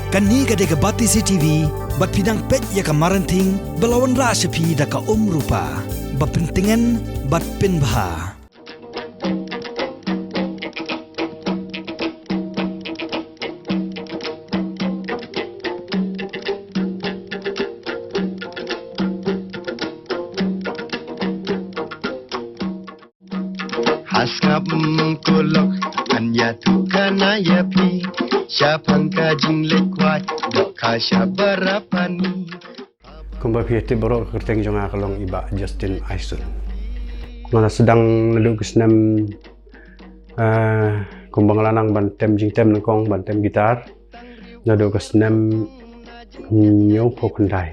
Kani gade ke Bati CCTV, bat pinang pet ya ka maranting, belawan rasapi da ka rupa, bat pentingan, bat pinbha. Haskap kulok anya tukana yapi syapangka jinglek kwat doka syabarapani Kumba pihati borok kerteng jonga kalong iba Justin Aisun. Mana sedang naduk kesnam kumbang lanang bantem jingtem nengkong bantem gitar naduk kesnam nyo pokendai.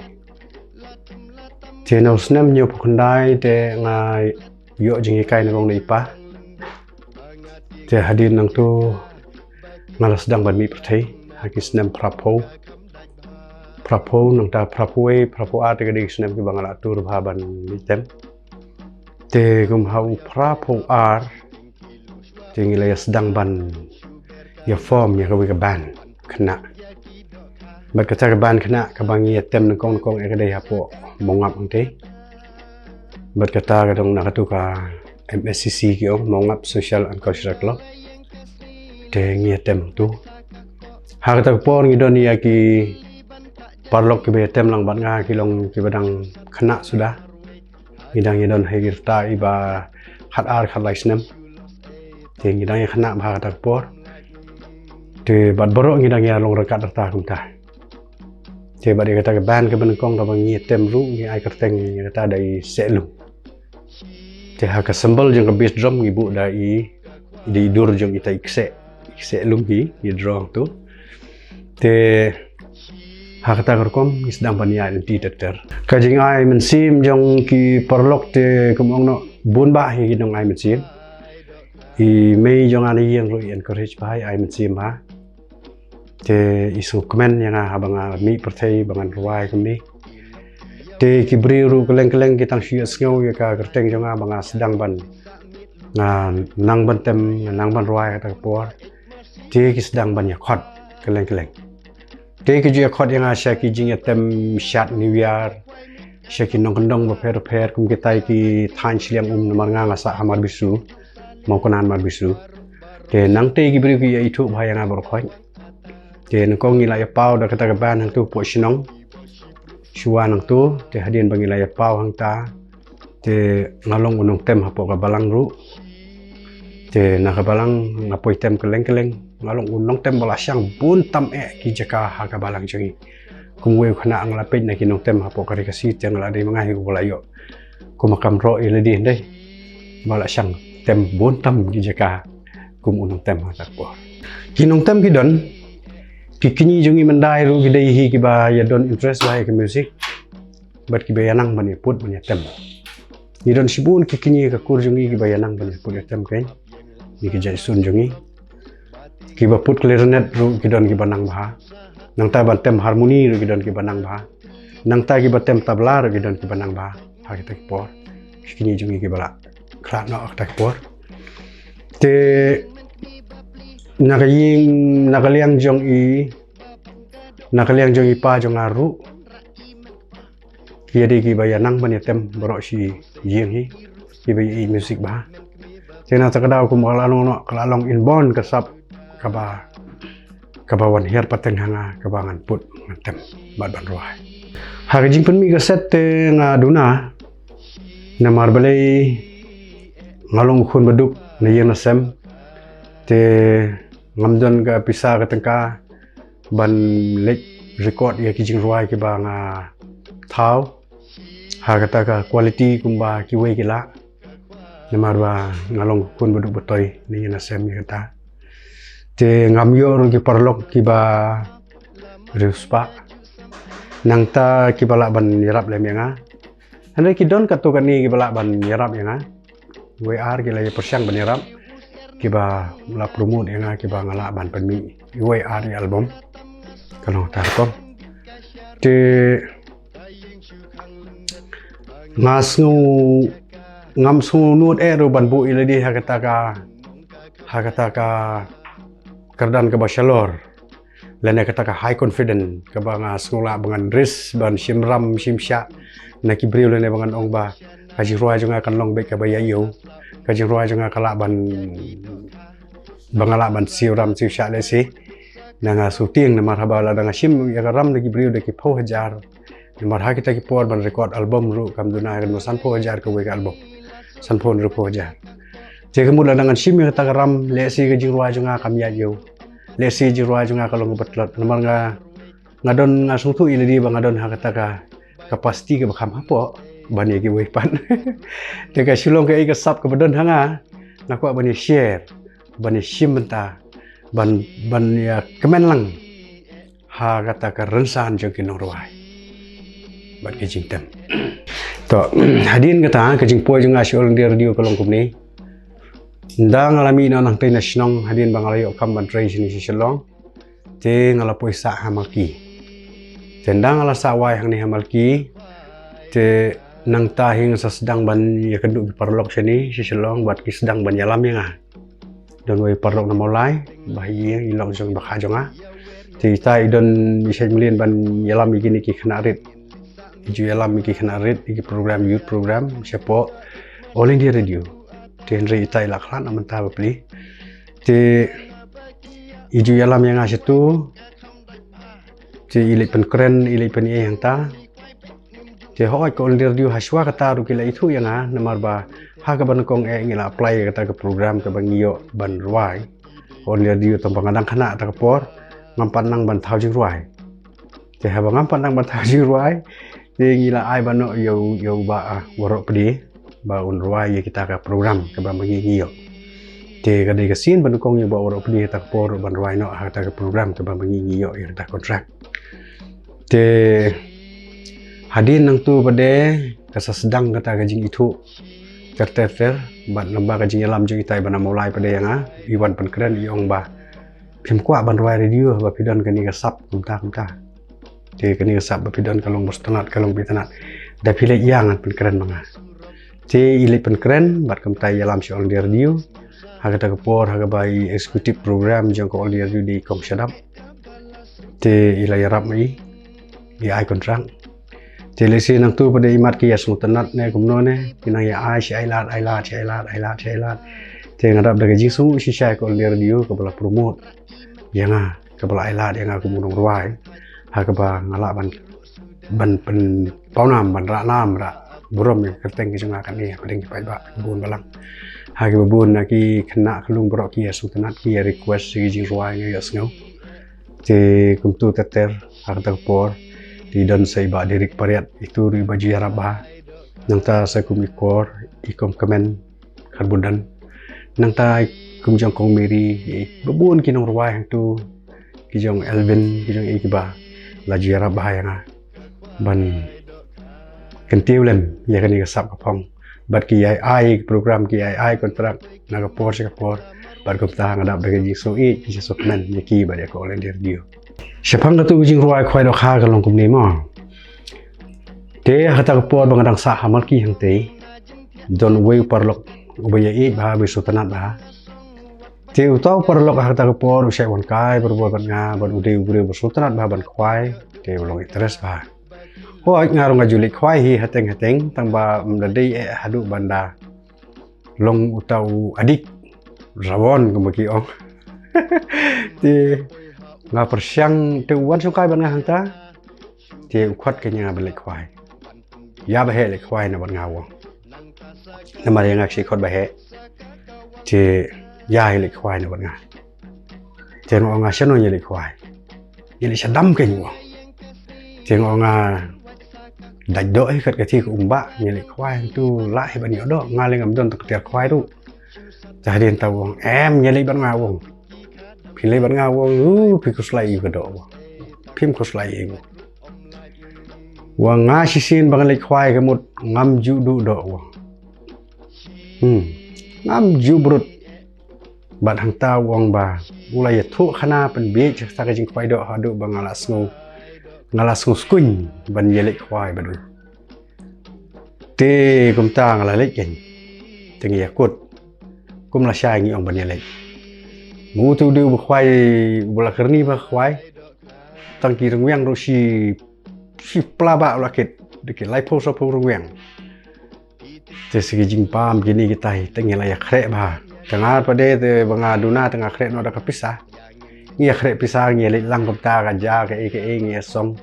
Channel snam nyo pokendai te ngai yo jingikai nengkong na ipa. Te hadir nang tu ngala sedang banmi pertai haki senam prapo nang ta prapo ar te gadi senam ki bangala tur bhaban mitem te gum hau prapo ar te ngila sedang ban ya form ya kawi ka ban kena bat ka ban kena ka bangi tem nang kong e gadi hapo mongap angte bat kata kadong nakatu ka MSCC ki ong mongap social and cultural club te ngiatem tu hak tak por ngidon ya ki parlok ki betem lang bat nga ki long ki badang kena sudah ngidang ngidon hegirta iba hat ar khat laisnem te ngidang ya kena hak tak por te bat borok ngidang ya long rekat ta kumta te bat kata ke ban ke benengkong ka bang ngiatem ru ngi ai kerteng ngi kata dai selung te hak sembel jeng ke bass drum ibu dai di dur jeng ita ikse lungi di drum tu te hak ta kerkom isdang bania di dokter kajing ai mensim jong ki perlok te kumong no bun ba hi dong ai mensim I mei jong ani yang ro encourage bai ai mensim ha te isu komen yang abang mi pertai bangan ruai kami te ki briru keleng-keleng kitang siya sngau ya ka kerteng jong abang sedang ban nang bantem nang ban ruai ka por te ki sedang ban ya khot keleng-keleng te ki ju khot yang asya ki jing tem shat new year syaki nong kendong beper kum kita ki than sliang namar nga sa amar bisu mau konan mar bisu te nang te ki briru ki ya itu bhayang abor khoi te nong ngila ya pau da kata ban hang tu po sinong Shua nang tu te hadin bangila ya pau hang ta te ngalong unong tem hapo ka balang ru te nakabalang ngapoi tem keleng-keleng ngalong unong tem bala syang bun tam ki jaka ha ka balang jengi kumwe khana nglapej na kinong tem hapo ka rekasi te ngalade mangahi ko bala yo kumakam ro iladi dei bala syang tem bun tam ki jaka kum unong tem ha tak por kinong tem ki don kini jungi mendai ru gidai hi ki ba ya don interest ba ke music bat ki bayanang bani put bani tem ni don sibun kini ka kur jungi ki bayanang bani put tem kai ni ki jai sun jungi ki ba put clarinet ru ki don ki banang ba nang ta ban tem harmoni ru ki don ki banang ba nang ta ki ba tem tabla ru ki don ki banang ba ha ki tak por kini jungi ki bala kra no ak tak por te nakaliang jong pa jong aru kia di ki bayanang bani tem borok si jing hi ki bayi music ba kena takadau ku kalalong inbound kasap kabawan her pateng hanga kabangan put tem bad ban ruai ha jing pen mi ka set te ngaduna na marbelai ngalong khun baduk na yeng na sem te ngamdon ka pisa ka tengka ban lek record ya kijing ruai ki bang thau ha kata ka quality kumba ki we kila namar ba ngalong kun buduk betoi ni na sem ni kata te ngamyo ru ki parlok ki ba ruspa nang ta ki bala ban yarap le menga ane ki don ka to ka ni ki bala ban yarap yang we ar ki la persyang ban yarap kiba la promote yang kiba ngala ban penmi iwai ari album kalau tarkom te ngasnu ngamsu nut ero ban bu iladi hakata ka kerdan ke basyalor Lena kata high confident ke banga sekolah bangan ris ban simram simsya na kibriu lena bangan ong ba kaji ruai junga kan long bek ka baya yo kaji ruai junga kala ban bangala ban siram simsya le si nanga syuting na marhaba la danga sim ya ram na kibriu de ki pho hajar na marha kita ki por ban record album ru kam duna kan san pho hajar ka we album san pho ru pho hajar je kemula dengan sim ya kata ram le si kaji ruai junga kam ya yo lesi jirua junga kalau ngebetlot nomor ngadon ngasung tu ini di bang ngadon hakata ka pasti ke bakam apa bani ki wepan teka silong ke sap ke bedon hanga nakwa bani share bani simenta ban ya kemen lang ha kata ka rensan jeng kinong ruai ban ke jingtem to hadin kata ke jing po junga siol di radio kalong kumni ndang alami na nang tena sinong hadin bangalayo kam ban tray sini siselong te ngalapoy sa hamalki tendang ala sa way hang ni hamalki te nang tahing sa sedang ban ya keduk parlok sini siselong buat ki sedang ban yalam ya don way parlok na mulai bahi ilong jong bakha jonga te tai don bisa melin ban yalam igini ki khanarit iju yalam ki khanarit iki program youth program siapo oleh di radio Tenri itai laklan aman tahu beli. Ti iju yalam yang asal tu, ti ilik penkeren ilik peni yang ta. Ti hoi ko ondir diu haswa kata rukila itu yang namar ba haga ban kong ngila apply kata ke program ke bangiyo ban ruai. Ondir diu tombang adang kana ta kapor ngampan nang ban tahu jing ruai. Ti haba ngampan nang ban tahu jing ruai. Ti ngila ai bano yo ba warok pedi. Ba unruai kita ke program ke bagi ngiyo te kadai ke sin ban kong yo ba oro pni ta por ban ruai no ha ta ke program ke bagi ngiyo ya ta kontrak te hadin nang tu bade kasa sedang kata gajing itu ter ban lamba gajing yalam jing itai bana mulai pada yang iwan pan keren iong ba pim kwa ban ruai radio ba pidon kani kasap kumta te kani kasap ba pidon kalong mustanat kalong bitanat da pile yang pan keren manga te ilik penkeren bat kamtai yalam si all dia radio haga ta kapor haga bai executive program jang ko all dia radio di kong sadap te ila yarap mai di ai kontrak te lesi nang tu pada imat ki yas mutanat ne kumno ne pinang ya ai si ai lat te ngadap daga jisu si syai ko all dia radio ko bala promote yanga ko bala ai lat yang aku munong ruai haga ba ngalak ban pen paunam ban ra nam ra burom yang kerteng ki junga kan ni padeng ki pai ba bun balang ha ki bun na ki khna khlung borok ki asu tanat ki request si ji ruai ngi asngau te kumtu teter ha ta por di don sai ba dirik pariat itu ri baju yaraba nang ta sa kum ikor ikom kamen karbundan nang ta kum jong kong miri bun ki nong ruai hang tu ki jong elvin ki jong ikiba laju yaraba yang ban kentiu lem ya kani kasap kapong bat ki ai program ki ai kontrak na kapor sa kapor bat ko ta ngadap daga ji so i ji so men ya ki ba ya ko len der dio sepang tu jing ruai khoi do kha ka long kum ni mo te hata kapor bangadang sa hamal ki hang te don wei parlok ubaya i ba bi so tanat ba te utau parlok hata kapor usai wan kai berbuat ban nga ban ude ure so tanat ba ban khwai te long interest ba Hoi ngarong ngajulik khwai hi hateng tangba mdadai hadu banda long utau adik rawon kemaki ong ti nga persyang te wan sukai ban nga hangta ti ukhwat kenya balik khwai ya bahe le khwai na ban nga wo namar yang aksi khot bahe ti ya le khwai na ban nga ti ngo nga shano le khwai ye le sadam kenyo ti ngo nga daj do ai kat kati ko umba nyeli khwai tu lai ban yo do ngaleng am don tak ter khwai tu jadin taw em nyeli ban nga wong pilih ban nga wong pi kuslai ko do pim kuslai ego wa nga sisin bang le khwai kemut ngam ju du do ngam ju brut bat hang ta wong ba mulai thu khana pen bi sa ka jing khwai do ha do bang ala sngu ngalas nguskuñ ban yelek khwai badu te kum ta ngala lek ken te ngi yakut kum la shay ngi ong ban yelek mu tu du khwai bula kerni ba khwai tăng kỳ rung yang rồi si plaba lakit deket lai po so po rung yang te segi jing pam gini kita tengah layak krek bah tengah pada te banga duna tengah krek no ada kepisah ngia krek pisah ngia lit lang kapta ka ja ke ngia song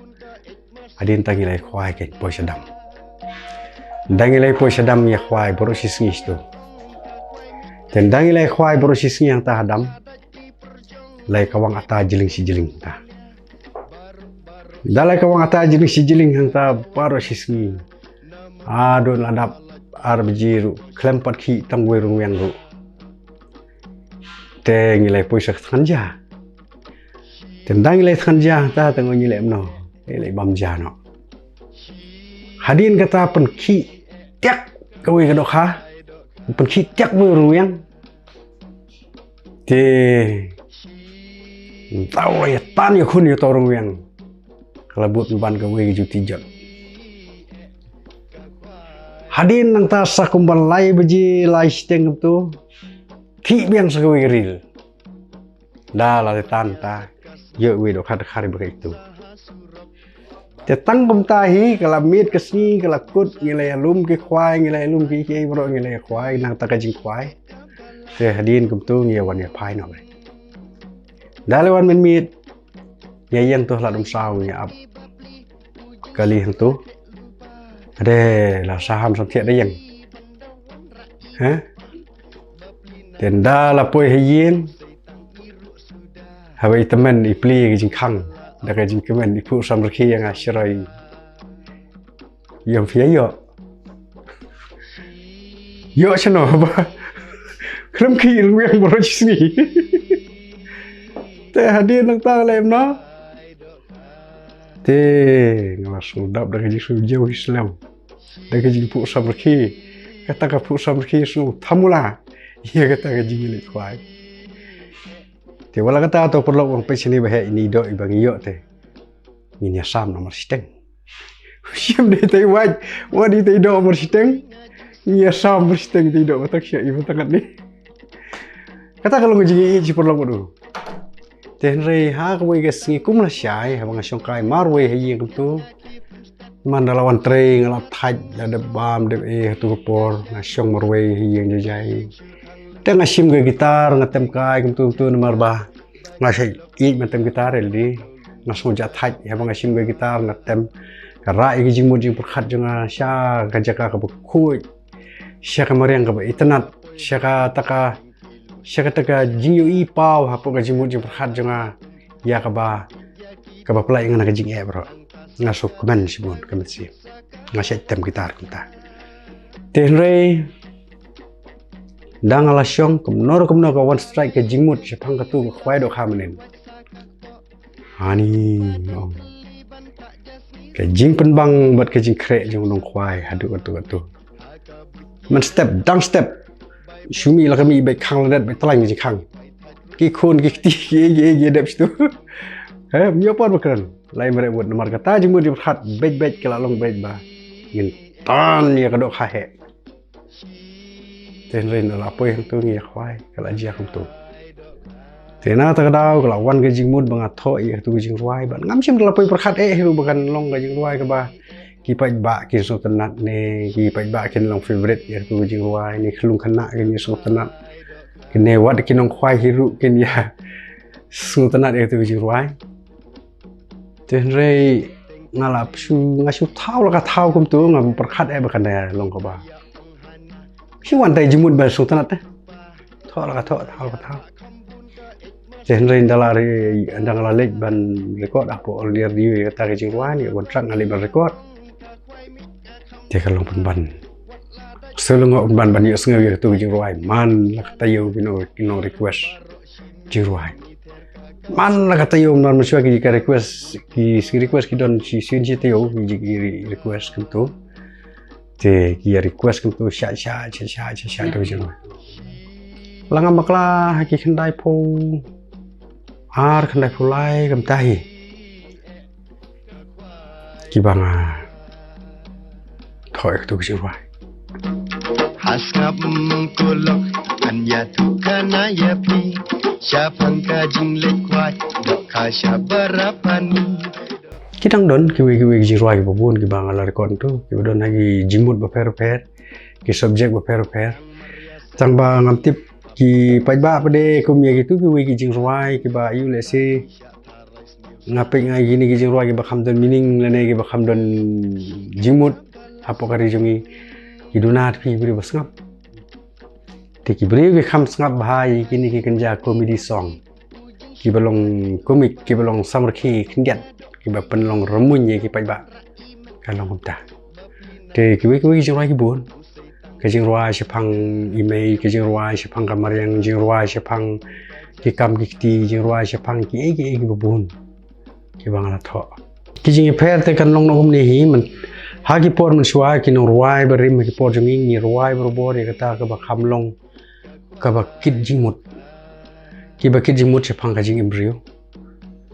adin tangi lai khwai ke poi sadam dangi lai poi sadam ngia khwai boru si sngis tu dan dangi lai khwai boru si sngis yang ta hadam lai kawang ata jiling si jiling ta dalai kawang ata jiling si jiling yang ta boru si sngis adon ladap ar bejiru klempat ki tangwe rung yang ru te ngi lai poi sak thanja tendang ngi lai thanja ta tango ngi lai no lai bam ja no hadin kata pen ki tek kawi ka dokha pen ki tek we rung yang te tau ya tan ya khun ya to rung yang kala buat ban ka we ju tijak hadin nang ta sakumban lai beji lai steng tu ki biang sakawi ril da la tan ta ye we do khat khari ba itu te tang bum ta hi kala mit ke sni kala kut ngilai lum ke khwai ngilai lum ki ke bro ngilai khwai nang ta ka jing khwai te hadin kum tu ngia wan ya phai no bai da le wan men mit ye yang tu la dum sao nya ap kali hang tu ade là saham sam thiện đấy yang hả tiền đa là poi hayin habai temen ipli cái jing khang da cái jing kemen ipu sam rakhi yang asrai yang phía yo chano ba kram khi lung bro chisni te hadin nang ta lem no te ngasu dap da cái jing jauh Islam da cái jing pu sam rakhi kata ka pu sam rakhi su thamula ye kata ka jing le khwai te wala kata to perlu wang pe sini bahe ini do ibang yo te ni ya sam nomor siteng siam de te wa di te do nomor siteng ni ya sam nomor siteng te do batak sia ibu tangan ni kata kalau ngiji ji perlu ko do te re ha ko we ga singi kum la syai ha bang syong kai mar we he yeng tu man lawan tre ngalap thaj la de bam de tu por na syong mar we he yeng jai tengah sim ke gitar ngatem kai kum tu nomor ba ngasai i ngatem gitar li ngasong ja thaj ha bang sim ke gitar ngatem ka rai ke jing mo jing perkhat jonga sya ka jaka ka khu sya ka mariang ka itnat sya ka taka jing yu i pau ha po ka jing mo jing perkhat jonga ya ka ba pelai ngana ka jing e bro ngasuk kemen sibun kemen si ngasai tem gitar kita tenre dang ala syong kumnor ka one strike ke jingmut sepang ka tu khwai do khamanen ani ke jing penbang bat ke jing kre jong nong khwai hadu tu man step dang step shumi la kami be khang ladat be tlang ji khang ki khun ki ti ye dep stu he mio pot bakran lai mere bot nomor kata jingmut di khat bej kala long bej ba ngin tan ye ka do kha he ten rin la poi hang tu ngi khwai kala jia kum tu tena ta dau kala wan ke jing mut banga tho i tu jing ruai ban ngam sim la poi perkhat hiru bakan long ke jing ruai ka ba ki pai ba ki so tanat ne ki pai ba kin long favorite ya tu jing ruai ni khlung khana ke ni so tanat ke ne wat ki nong khwai hiru kin ya so tanat ya tu jing ruai ten re ngalap su ngasu thau la ka thau kum tu ngam perkhat bakan ne long ka ba si wan tay jimut ba su tanat tho la ka tho chen rein dalari andang la lek ban record apo liar diu ta ke jingwa ni wan trang ali ban record te kalong ban selongo ban yo sengawi tu jingwai man la ka tayo bino request jingwai man la ka tayo man muswa ki request ki don si sin si tayo ki request kan tu te ki request kan tu sha tu jingwai langam makla ki khandai pho ar khandai phulai kam tai ki banga thoi tu jingwai haskap kolok anya tu kana ya pi Syapangka jinglekwai dok kasya berapani. Kita don kiwi jiruai ki babun ki bang ala rekon tu ki don lagi jimut beper ki subjek beper tang ba ngam tip ki pajba pade kumia gitu ki jiruai ki ba yu lesi ngape ngai gini ki jiruai ki ba kham don meaning lene ki ba kham don jimut apa kari jungi ki dunat ki beri basngap ti ki beri ki kham sngap bahai kini ki kenja comedy song ki balong komik ki balong samrki khindiat ki ba penlong remunya ki pajba kalong kumta te ki jiruai ki bun ke jiruai sepang email ke jiruai sepang kamar yang jiruai sepang ki kam ki ti jiruai sepang ki babun ki bangala tho ki jing pher te kan long nom ni hi man ha ki por man suai ki no ruai berim ki por jing ni ruai berbor ya kata ka ba kham long ka ba kit jingmut ki ba kit jingmut sepang ka jing embryo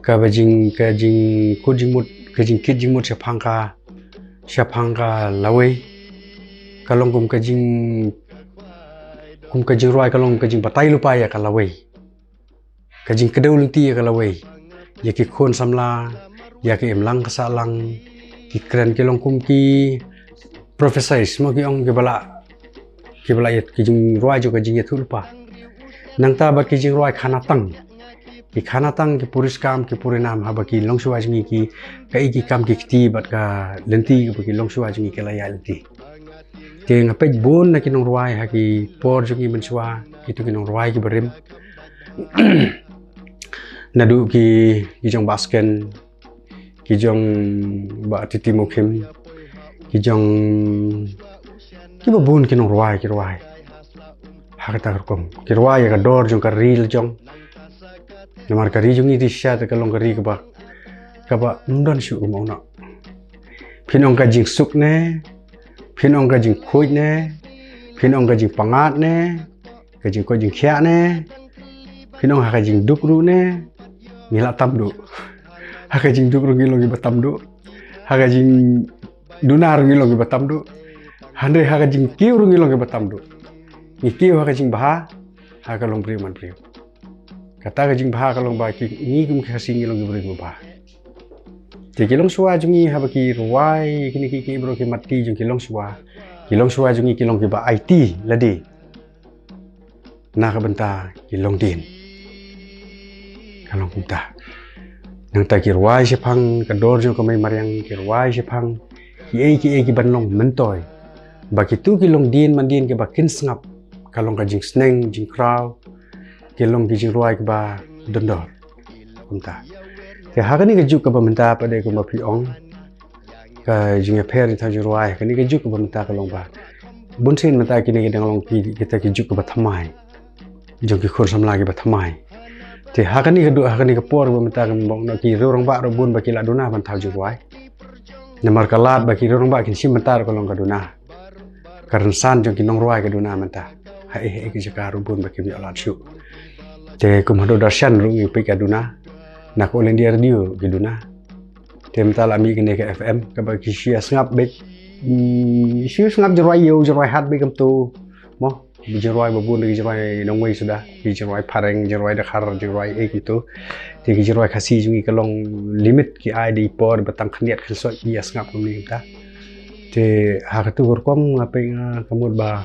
ka jing ko jingmut ka jing kit jingmut sepang ka lawai kalong kum kajing ruai kalong kajing patai lupa ya kalawai kajing kedaul ti ya kalawai ya ki khon samla ya ki emlang kasalang ki kren ki long kum ki professor mo ki ong ki bala ya kajing ruai jo kajing ya tulpa nang ta ba kajing ruai khana tang ki puris kam ki purinam ha ba ki long suwa jingi ki kai ki kam ki ti bat ka lenti ki long suwa jingi ki laya lenti te ngapej bun na kinong ruai ha ki por jungi mensua itu kinong ruai ki berim nadu ki jong basken ki jong ba titi mokim ki jong ki babun kinong ruai ha kata kom ki ruai ka dor jong ka ril jong namar ka ri jungi di sya te kalong ka ri ka ba ndon shu mo na pinong ka jing suk ne pinong ka jing khoi ne pinong ka jing pangat ne ka jing ko jing khya ne pinong ha ka jing duk ru ne ngila tam du ha ka jing duk ru ngilo gi batam du ha ka jing dunar ngilo gi batam du hande ha ka jing kiu ru ngilo gi batam du ni kiu ha ka jing baha ha ka long priu man priu kata ka jing baha ka long ba ki ni kum khasi ngilo gi priu ba ti kilong suwa jungi ha ba ki ruai kini ki bro ki mati jung kilong suwa jungi kilong ki ba IT ladi na ka benta kilong din kalong kumta nang ta ki ruai sepang ka dor jung ka mai maryang ki ruai sepang ki ki banlong mentoy ba ki tu kilong din man din ki ba kin sngap kalong ka jing sneng jing kraw kilong ki jing ruai ki ba dondor kumta ke ha kani ke juk ka bamenta pada ko mapi ong ka jinga pher tha juruai kani ke juk ka bamenta ka long ba bunsin mata kini ke dang long ki kita ke juk ka bathamai jong ki khor samla ki bathamai te ha kani ke por bamenta ka bong na ki rong ba ro bun ba ki la dona ban tha juruai namar ka lat ba ki rong ba kin sim mata ka long ka dona karan san jong ki nong ruai ka dona mata ha ki jaka ro bun ba ki bi alat shu te kum hado darshan ru pe ka dona nak oleh dia radio giduna tem tala mi kene ke FM ka ba ki sia ngap be sia ngap jerai hat be kam tu mo jerai babun lagi jerai nongwei sudah ki jerai pareng jerai dakhar jerai gitu ti ki jerai khasi jungi kalong limit ki ID por batang khniat khsot dia ngap mi ta te ha ka tu gorkom ngape kamut ba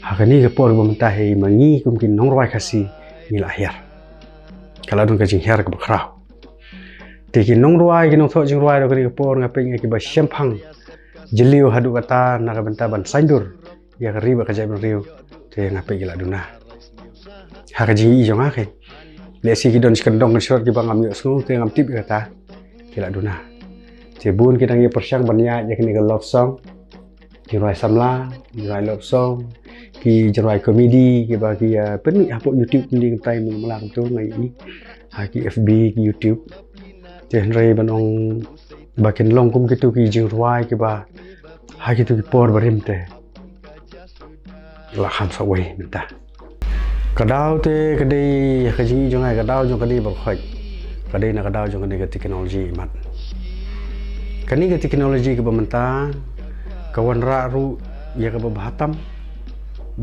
ha kani ke por bam ta he mangi kum kin nong roi khasi ni lahir kalau dun ka jing her ka bakrau tiki nong ruai ki nong thok jing ruai ro kini por ngape ngi ki ba sempang jeliu hadu kata na ka benta ban saindur ya ka riba ka jai ban riu te ngape ki la duna ha ka jing i jong ha ke le si ki don skendong kan shot ki ba ngam yo snu te ngam tip kata ki la duna te bun ki dang ye persyang ban ya kini ka love song ki ruai samla ruai love song ki jerai komedi ki ba ki pen apa YouTube ni tai mung malang tu ngai i ha ki FB ki YouTube chen rei banong bakin long kum kitu ki jing ruai ki ba ha kitu ki por barim te la kham sa wei menta kadau te kadai ka jing jong ai kadau jong kadai ba khoi kadai na kadau jong kadai ka teknologi mat kani ka teknologi ki ba menta kawan ra ru ya ka ba batam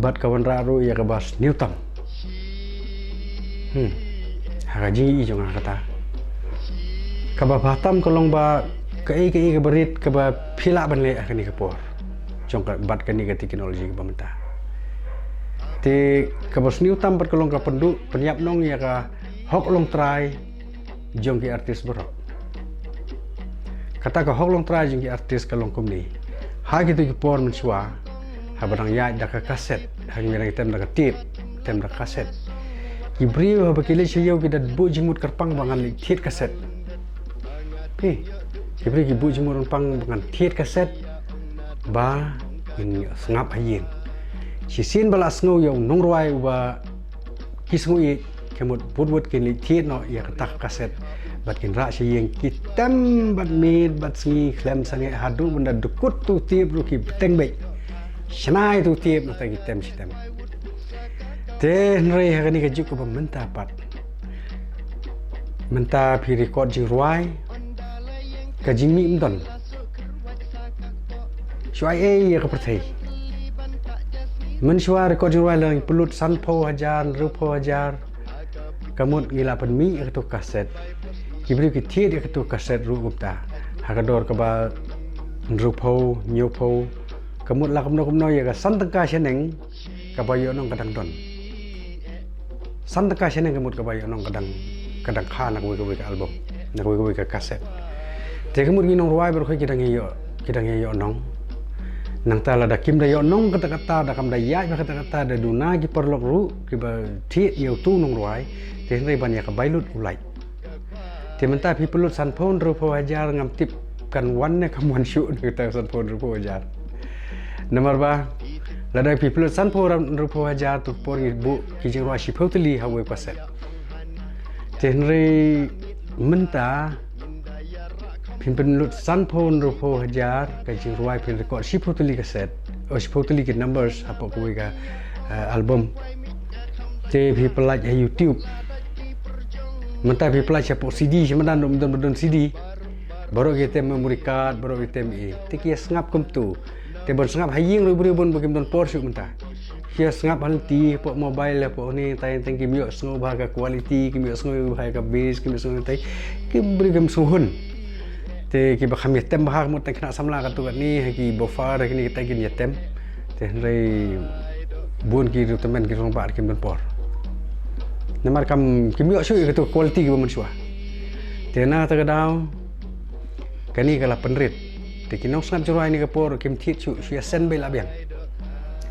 bat kawan ra ru ya ka bas newton hagaji jong kata kaba batam kolong ba ke berit kaba pila banle akani kapor jong bat kani ke teknologi ke pemerintah te kaba sniu tam bat kolong ka penduk penyap nong ya ka hok long try jong ki artis borok kata ka hok long try jong ki artis kalong kumni ha gitu ki por mensua ha barang ya da ka kaset ha ngi nang tem da ka tip tem da kaset Ibriu ha bakile siyo kita bu jimut kerpang bangan li thiet kaset. Pi, ibriu ki bu jimut kerpang bangan thiet kaset ba in ngap hayin. Si sin bala sngo yo nong roi ba kisngu i kemut but kin li thiet no ya katak kaset bat kin ra siyeng kitam bat mid bat sngi klem sange hadu benda dukut tu tiep ru ki teng be. Snai tu tiep no ta kitam sitam. Te nrei hakani ka juk ko menta pat menta phi record jing ruai ka jing mi mdon shuai ya ka perthai men shua record jing ruai lang pelut san pho hajar rupo hajar kamut ngila pan mi ka tu kaset kibri ki thiet ka tu kaset ru gupta hakador ka ba rupo nyopo kamut la kamno ya ka san tangka seneng ka bayo nong kadang don Santa kasih neng kemud kebayo nong kadang kha nak wei album nak wei ke kaset. Te kemud nong ruai baru kita ngeyo nong. Nang tala da kim da yo nong kata-kata da kam da ya kata-kata da duna ki perlok ru ki ba thi yo tu nong ruai te nrei ban ya ka bailut ulai. Te menta pi pelut san phon ru pho hajar ngam tip kan wan ne kam wan syu ni ta san phon ru pho hajar. Nomor ba Ladai people san poram rupo hajar tu por ibu kijing ruasi putli hawe kaset. Tenri menta pimpen lut san pon rupo hajar kijing ruai pin record si putli kaset. Si putli ke numbers apa kowe ka album. Te people like YouTube. Menta people like siapa CD semenan dom CD. Baru kita memory card, baru kita tiki ngap kum tu. Tebon sengap haying ribu-ribu bagi don Porsche mentah. Dia sengap halti pok mobile pok ni tay tengki miok sengo bahaga quality ki miok sengo bahaga base ki miok sengo tay ki beri gam suhun. Te ki ba kami tem bahag mo tay kena samla ka tu ni ki bofar ki kita ki tem. Te rei bun ki teman ki rong ba ki don por. Namar kam ki miok sui ka tu quality ki ba mensua. Te na ta gadau kani kala penrit Teki nong sengap jurai ni kapor kim thiet chu sia sen bela biang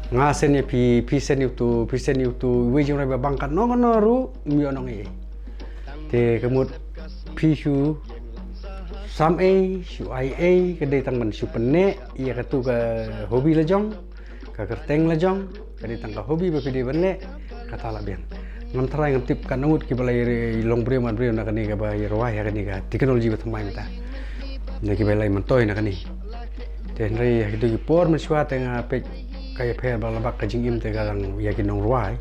nga sen ye pi sen YouTube we jurai ba bangkat nong no ru mio nong e te kemut pi chu sam a chu ai a ke dei tang man chu penne ia ka tu ka hobi la jong ka kerteng la jong ka dei tang ka hobi ba pide banle kata la biang ngam trai ngam tip kan ngut ki balai long bre man bre na ka ni ka ba ye roi ka ni ka teknologi ba thamai mata Naki belai mentoi nak ni. Tenri itu kipor mensua tengah pek kaya per balabak kajing im te kadang yakin nong ruai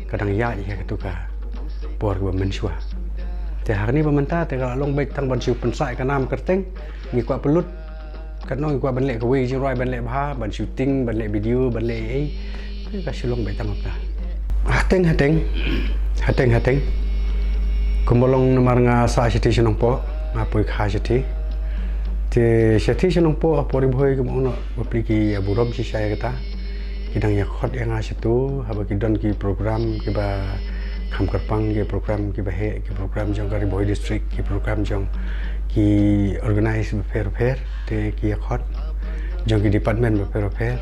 kadang ya ketuka por ke mensua. Te hari ni pemerintah te kalau long baik tang bansiu pensai kanam kerteng ngikwa pelut kan nong ngikwa banlek ke wei ruai banlek bah ban shooting banlek video banlek kasih long baik tang apa. Hateng. Kumbolong nomor ngasa station nong po ngapoi kha siti. Te seti senong po apori boy ke mono apliki ya burom si saya kata kidang ya khot yang asitu haba kidon ki program ki ba kham karpang ki program ki ba he ki program jong kari boy district ki program jong ki organize fair te ki ya khot jong ki department fair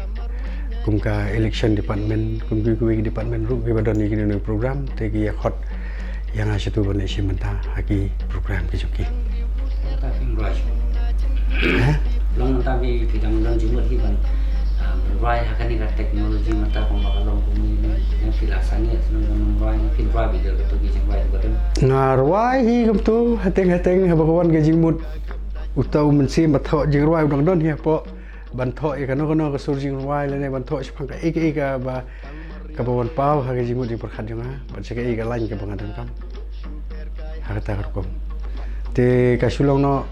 kum ka election department kum ki department ru ki ba don ki ni program te ki ya khot yang asitu bane si menta haki program ki joki long tapi bidang long jumut hiban rai akan ni teknologi mata pembakalong bumi yang filaksani senang rai fin rai bidang itu gijing rai betul ngarwai hi kum tu hateng habakawan gijing mut utau mensi mathok jing rai udang don hi po banthok e kano ka sur jing rai le ne banthok sepang ka ika ba ka bawan pau ha gijing mut di perkhat jonga ban se ka ika lain ka bangadan kam ha kata kom te ka sulong no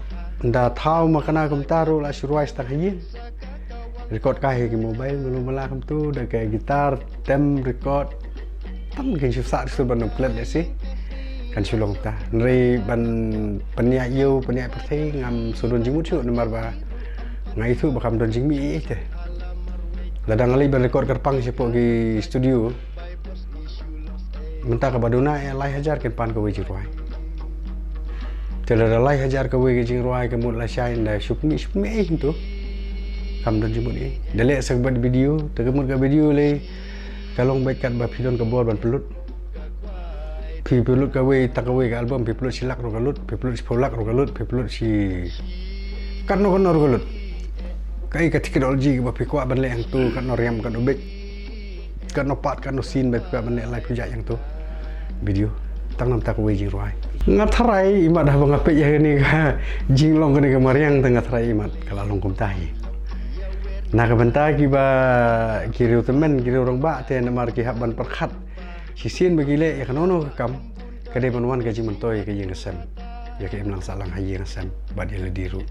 nda thau makana kum taru la suruai stang hin record kai ki mobile mulu mala kum tu da kai gitar tem record tam ke susah sur ban plat si kan sulong ta nri ban penya yu penya perthei ngam sudun jingmut chu nomor ba ngai thu bakam don jingmi te ladang ali ban record kerpang sipo gi studio mentah ka baduna lai hajar ken pan ka wi jirwai tela lai hajar ka wi gi jirwai ka mut la shai na shupmi tu kam don jingmut ni dale sagbat video tegemut ka video le kalong baik kat ba pidon ka bor ban pelut pelut ka wi tak wi ka album pelut silak ro kalut pelut spolak ro kalut pelut si kan no ro kalut kai ka teknologi ba pikwa ban le yang tu kan no riam kan obek kan no pat kan no scene ba pikwa ban le lai puja yang tu video tang nam tak wi jing ruai ngatharai imat dah bang ape ya ni ka jing long ni ka mariang tang ngatharai imat kala long kum tahi na ka banta ki ba kiriu temen kiriu rong ba te namar ki hab ban perkhat sisin bagi le ya kanono kam kade banwan ka jing mentoy ka jing asam ya ka imlang salang hayi asam ba dia le diru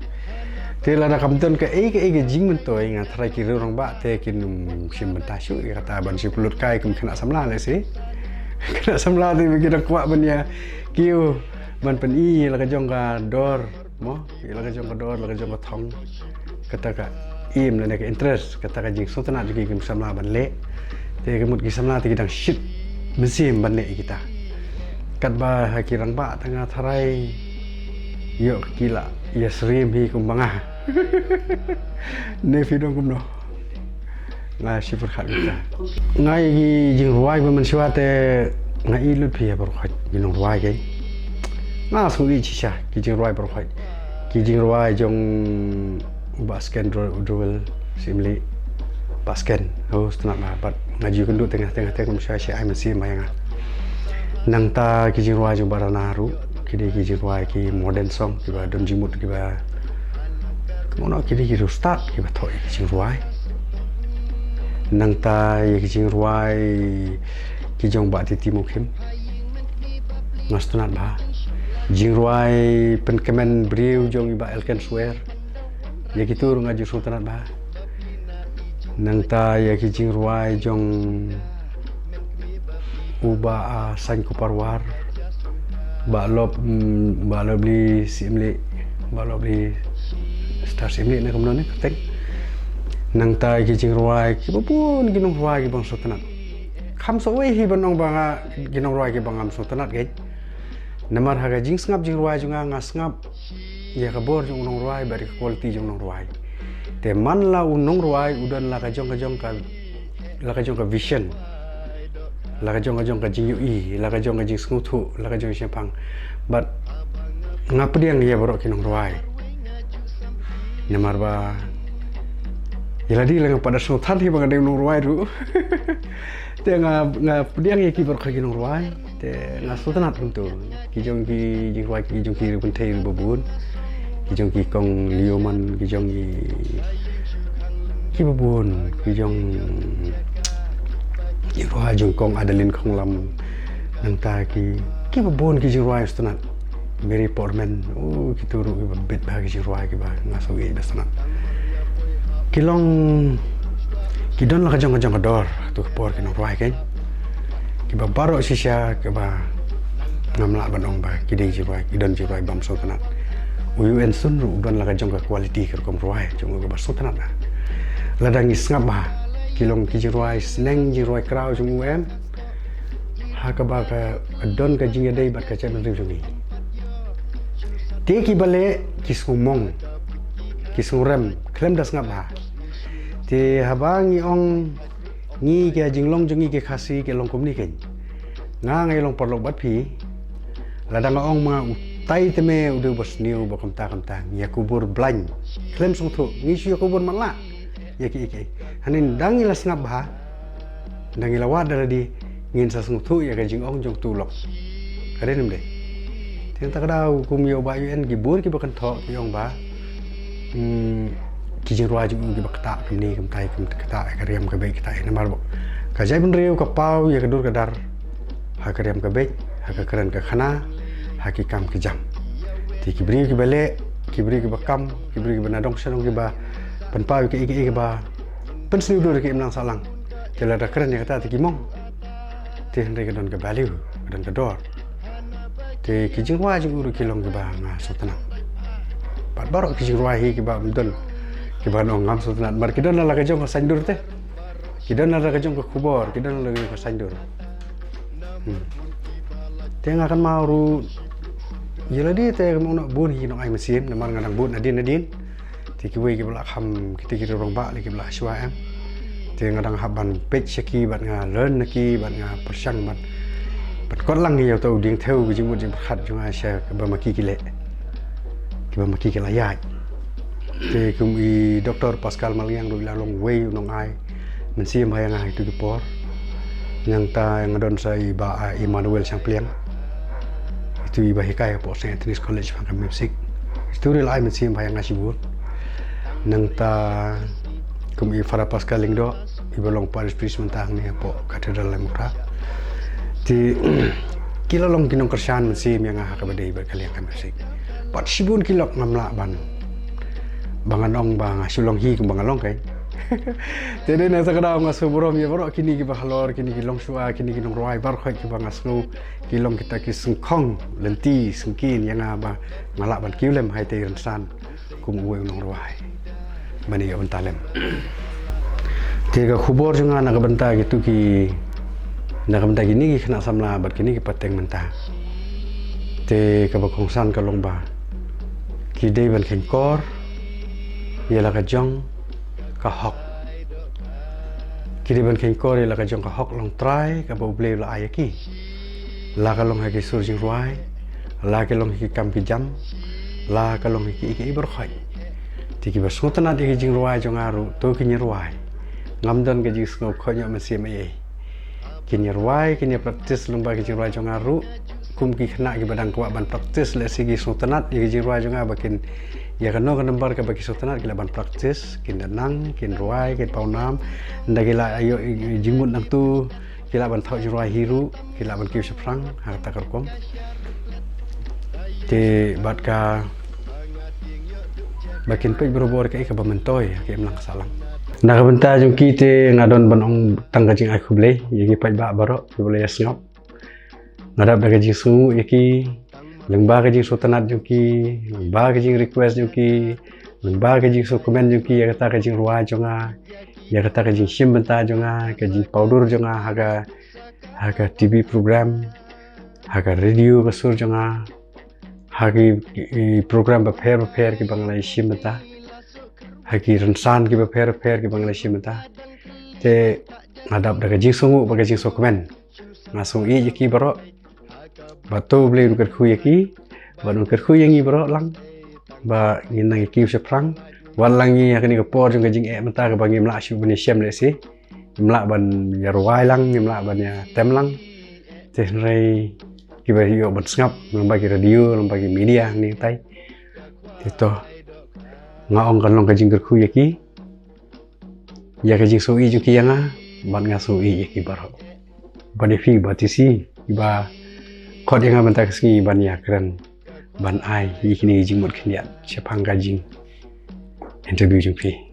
te la da kam ton ka e ka jing mentoy ngatharai kiriu rong ba te kinum sim bentasyu ya kata ban si pulut kai kum kena samla le si kena samla tu bagi dak kuat ban ya kiu ban pen i la ka jong ka dor mo la ka jong ka dor la ka jong ka thong kata ka im la ka interest kata ka jing sotana gi kim samla ban le te ka mut gi samla te dang shit mesim ban le kita kat ba hakirang ba tengah tharai yo kila ya srim hi kum bangah ne video kum no ngai si perkhat kita ngai gi jing ruai ba man siwa te ngai lut phi ba khat gi nong ruai ge na su gi chi cha gi jing ruai ba khat gi jing ruai jong basken drol simli basken host na ba ngaji kenduk tengah-tengah kum sya ai man sim bayang nang ta gi jing ruai jong baranaru ki gi ruai ki modern song ki ba don jimut ki ba mono ki start ki ba thoi gi jing ruai nang ta gi jing ruai ki jong ba ti timukim ngastunat ba jing ruai pen kemen briu jong ba elken swear ya gitu ngaji sultanat ba nang ta ya gi jing ruai jong uba san ku parwar ba lob li simli ba lob li star simli ne komno ne tek nang ta gi jing ruai ki bapun gi nong ruai gi bang sultanat kham so wei hi banong banga gi nong ruai gi bangam sultanat ge namar haga jing sngap jing ruai junga ngasngap ya ka bor jong nong ruai bari quality jong nong ruai te man la unong ruai udan la ka jong ka vision la ka jong ka jing ui la ka jong ka jing snguthu la ka jong siapang but ngap diang ya borok kinong ruai namar ba iladi lang pada sultan hi bang deng nong ruai ru te nga diang ya ki borok kinong ruai te nga sultanat untu ki jong ki jing ruai ki jong ki bun thei babun ki jong ki kong lioman ki jong ki babun ki jong ki ruai jong kong adalin kong lam nang ta ki babun ki jing ruai sultanat Mary Portman ki turu ki bit ba ki jing ruai ki ba ngaso ge sultanat kilong ki don la ka jong ka dor tu por ki nong ruai ken ki ba baro sisya ki ba ngamla banong ba ki dei ji ruai ki don ji ruai bam sultanat UN sun ru don la ka jong ka quality ki kom ruai jong ka ba sultanat la dang is ngap ba kilong ki ji ruai sneng ji ruai krau jong UM ha ka ba ka don ka jing dei bat ka chen ri jong ni te ki bale ki sumong ki surem klem das ngap ba te habang ong ngi ke jinglong jongi ke khasi ke long komni ken nga ngai long porlok bat phi ladang ong ma tai teme udu bos niu ba kamta ya kubur blan klem sung thu ngi syu kubur mala ya ki hanin dangi las ngap ba dangi lawat dala di ngin sa sung thu ya ke jing ong jong tu lok kare nim de ten ta kadau kum yo ba UN ki bur ki ba kan tho ki ong ba ki jing ruai jung ki bakta kam ni kam tai kam kata ka riam ka be kita namar bo ka jai bun riu ka pau ya ka dur ka dar ha ka riam ka be ha ka kran ka khana ha ki kam ki jam ti ki bri ki bele ki bri ki bakam ki bri ki banadong sanong ki ba pan pau ki ba pen sniu dur ki imlang salang tela da kran ya kata ti ki mong ti hande ka don ka value ka don ka dor te kijing ruai jing uru kilong ke ba nga sultanat pat barok kijing ruai hi ke ba mdon ke ba no ngam sultanat mar kidon la ka jong ka sandur te kidon la ka jong ka kubor kidon la ka sandur te nga kan mau ru yela di te mo no bun hi no ai mesim na mar ngadang bun adin te ki we ke bla kham ki rong ba le ke bla shwa am te ngadang haban pech ki ban nga learn ki ban nga persang ban kon lang nhiều tàu điện theo cái một chuyện khát chúng ai sẽ cái bama ki le cái bama ki la ya thì cũng i Dr. Pascal Maliang rồi là long way nong ai mình xem hay ngai tu por yang ta yang don sai ba Emmanuel Champliang itu i ba hikai po St. Anthony's College of Music itu ri lai mình xem hay ngai sibur nang ta cũng i Farah Pascal lingdo i ba long Paris Priest mentang ni po Cathedral Lemura thì kilo long kinong kersan mesim yang ka badai berkaliang kan musik pat sibun kilok ngamla ban bangan ong bang sulong hi ku bangan long kai jadi na sakada ong asuburom ya baro kini ki bahalor kini ki long suwa kini ki nong roi bar khoi ki bang asnu kilong kita ki sungkhong lenti sungkin yang ba ngala ban kiulem hai te ransan kum uwe nong roi mani ya untalem tiga khubor junga na ka banta gitu ki nak benda gini kena samla bat kini ki pateng mentah te ka bakongsan ka longba ki dei ban khen kor yela ka jong ka hok ki dei ban khen kor yela ka jong ka hok long trai ka bo ble la ayaki la ka long ha ki sur jing ruai la ka long ki kam ki jam la ka long ki ki ber khai ti ki basutana di jing ruai jong aru to ki ni ruai ngam don ka ji snop kho nya mesim ai kini ruai kini praktis lomba kini ruai jong aru kum ki khna ki badang kwa ban praktis le sigi sultanat ki kini ruai jong bakin ya kano kan nomor ka baki sultanat ki ban praktis kin danang kin ruai kin paunam ndagila ayo jingmut nang tu kila ban thau ruai hiru kila ban kiu seprang harta karkom te bat ka bakin pe berobor ka ka mentoy ka emlang salam nak benta jong kite ngadon banong tangga jing aku blei yaki pai ba baro boleh snop ngadap daga jing su yaki lengba ka jing sultanat jong ki lengba ka jing request jong ki lengba ka jing so comment jong ki ya kata ka jing ruai jonga ya kata ka jing sim benta jonga ka jing powder jonga haga TV program haga radio ka sur jonga hagi program ba pher ki banglai sim benta haki ransan ki pher ki Bangladesh mata te ngadap daga jingsungu baga jingso komen ngasung i yaki baro batu beli nuker khu yaki ba nuker khu yangi baro lang ba nginang yaki seprang walangi yakni ka por jong jing mata ka bangi mla shu bani syam le si mla ban yarwai lang mla ban ya tem lang te rai ki ba yo ban ngap lomba ki radio lomba ki media ni tai itu ngaong kan long ka jing kerku yaki ya ka jing sui juki yanga ban nga sui yaki baro ban fi batisi ba khod yang ban tak ski ban ya kran ban ai yikini jing mot khniat chepang ka jing interview jing fi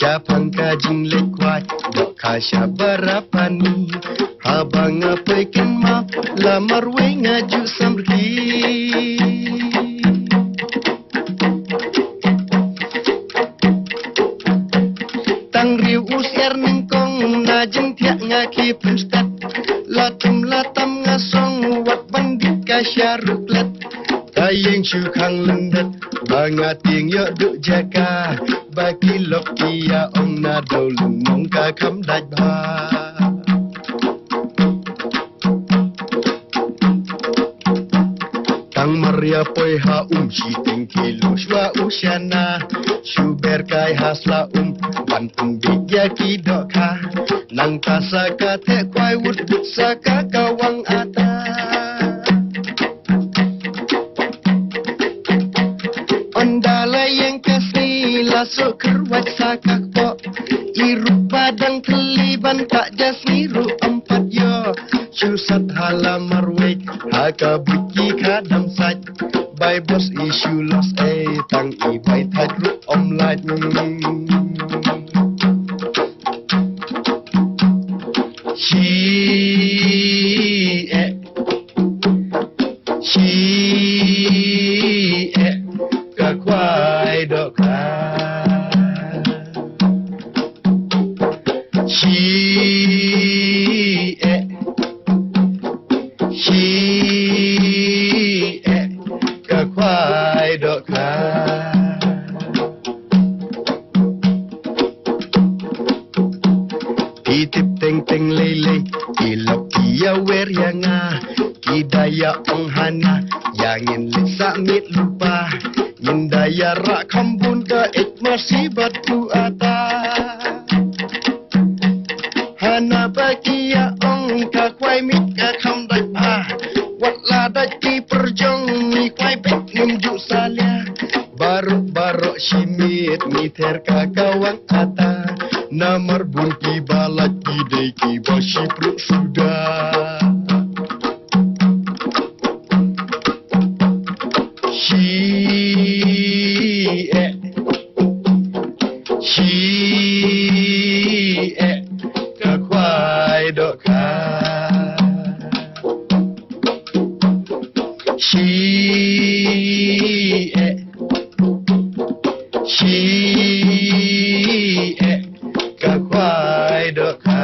Siapang kajing lekwat dok kasya berapani habang apekin ma lamar we ngaju samri tang riu usiar ningkong najeng tiak ngaki pustat latam ngasong wat bandit kasya ruklat tayeng syukang lendat bangat ting yo duk jaka bagi lok dia ong na do lumong ka kham daj ba tang maria poi ha chi ting kilo shwa ushana shuber kai hasla bantung bigya ki dokha nang tasaka te kwai wut saka kawang ata ondala yang kasih lasuk kerwat sakak po Iru padang teliban tak jasniru empat yo Syusat halamar wek Haka biki kadam saj Bai bos isu los tang i bai thadru om laj Chi Ka kwai do ka Ka kwai do ka Itip teng teng lele Ilok kia wer yanga Kidaya ong hana Yangin lisa mit lupa Indaya rak kambun ka ik masih batu ata Hana bagia ong ka kwai mit ka kam dai pa Wat la da ti perjong ni kwai pek nim ju salia Baruk shimit ni ter ka kawang ata Namar bun ki balat ki dei ki bashi pruk sudah Ka kwai do ka Ka kwai do ka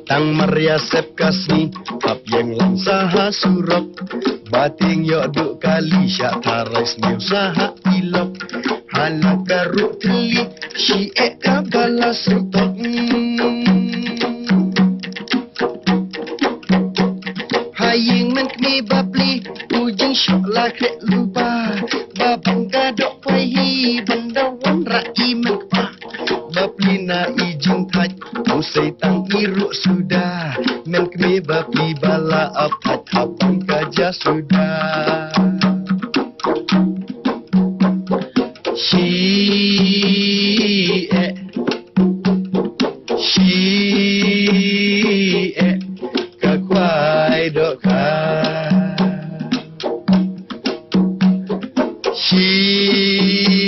Tang Maria sep kasni Ap yang lang saha surok Bating yo duk kali syak tarais ni usaha ilok Halak garuk teli si ka balas rutok Haying men kmi babli ujung syok la krek lupa Babang gadok pahi bandawan rai men kpa Babli na ijing taj usai tang iruk sudah Men kmi babli bala ap taj abang kaja sudah Ka kwai do ka She